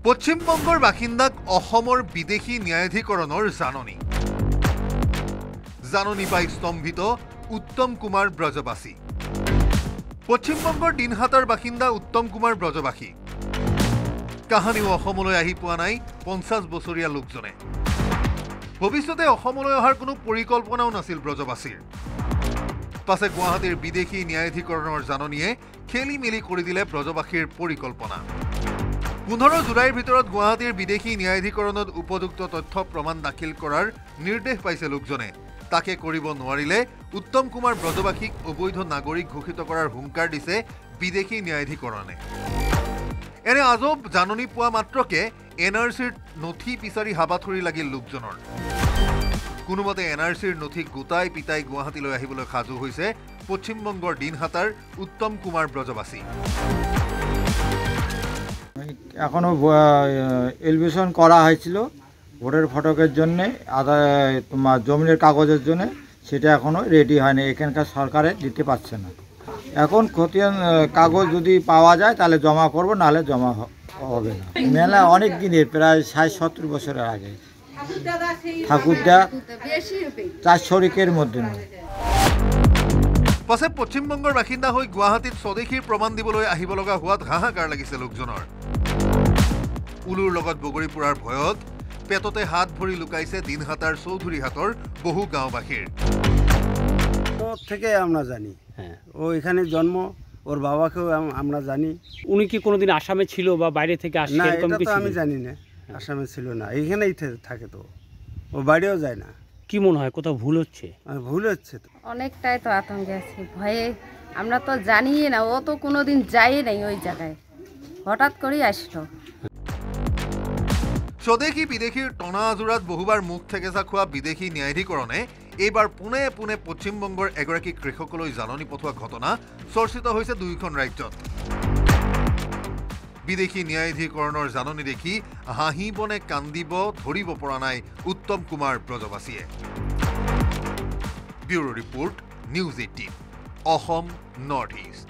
পশ্চিমবঙ্গৰ বাসিন্দাক অসমৰ বিদেশী ন্যায়াধিকৰণৰ জাননী পাই স্তম্ভিত উত্তম কুমাৰ ব্ৰজবাসী। পশ্চিমবংগৰ দিনহাটাৰ বাসিন্দা উত্তম কুমাৰ ব্ৰজবাসী কাহানিও অসমলৈ আহি পোৱা নাই 50 বছৰীয়া লোকজনে। ভৱিষ্যতে অসমলৈ অহাৰ কোনো পৰিকল্পনাও নাছিল ব্ৰজবাসীৰ। পাছে গুৱাহাটীৰ বিদেশী ন্যায়াধিকৰণৰ জাননীয়ে খেলি মেলি কৰি দিলে ব্ৰজবাসীৰ পৰিকল্পনা। 15 জুলাইৰ ভিতৰত গুৱাহাটীৰ বিদেশী ন্যায়াধিকৰণত উপযুক্ত তথ্য প্ৰমাণ দাখিল কৰাৰ নিৰ্দেশ পাইছে লোকজনে। তাকে কৰিব নোৱাৰিলে উত্তম কুমাৰ ব্ৰজবাসীক অবৈধ নাগৰিক ঘোষিত কৰাৰ হুংকাৰ দিছে বিদেশী ন্যায়াধিকৰণে। এনে আজব জাননী পোৱা মাত্ৰকে NRCৰ নথি বিচাৰি হাবাথুৰি লাগিল লোকজনৰ। কোনোমতে NRCৰ নথি গোটাই পিতাই গুৱাহাটীলৈ আহিবলৈ সাজু হৈছে পশ্চিমবংগৰ দিনহাটাৰ উত্তম কুমাৰ ব্ৰজবাসী। এখনো এলিভেশন করা হয়েছিল ভোটের ফটকের জন্য, তোমার জমির কাগজের জন্য, সেটা এখনো রেডি হয়নি। এখানকার সরকারে দিতে পারছে না। এখন খতিয়ান কাগজ যদি পাওয়া যায় তাহলে জমা করব, নাহলে জমা হবে না। মেলা অনেক দিনের, প্রায় 60-70 বছরের আগে। ঠাকুরদা 4 শরিকের মধ্যে নয়। পাছে পশ্চিমবংগৰ বাসিন্দা হৈ গুৱাহাটীত স্বদেশীৰ প্ৰমাণ দিবলৈ আহিব লগা হোৱাত হাহাকাৰ লাগিছে লোকজনৰ। উলুৰ লগত বগৰী পোৰাৰ ভয়ত পেটতে হাত ভৰি লুকাইছে দিনহাটাৰ চৌধুৰীহাটৰ বহু গাঁওবাসীৰ। থেকে আমরা জানি, ও এখানে জন্ম, ওর বাবাকেও আমরা জানি। উনি কি কোনোদিন আসামে ছিল বা বাইরে থেকে আসে না, এরকম এটা কিছু? তো আমি জানি না, আসামে ছিল না, এখানেই থাকে। তো ও বাইরেও যায় না। কি মনে হয় কোথাও ভুল হচ্ছে? ভুল হচ্ছে তো। অনেকটাই তো আতঙ্কে আছি, ভয়ে। আমরা তো জানিই না, ও তো কোনোদিন যাই নাই ওই জায়গায়, হঠাৎ করেই আসলো। স্বদেশী বিদেশীৰ টনা আজোৰাত বহুবাৰ মুখ থেকেচা খোৱা বিদেশী ন্যায়াধিকৰণে এইবাৰ পোনে পোনে পশ্চিমবংগৰ এগৰাকী কৃষকলৈ জাননী পঠোৱা ঘটনা চৰ্চিত হৈছে দুয়োখন ৰাজ্যত। বিদেশী ন্যায়াধিকৰণৰ জাননী দেখি হাঁহিবনে কান্দিব ধৰিব পৰা নাই উত্তম কুমাৰ ব্ৰজবাসীয়ে। Bureau report, news 18, Assam North east.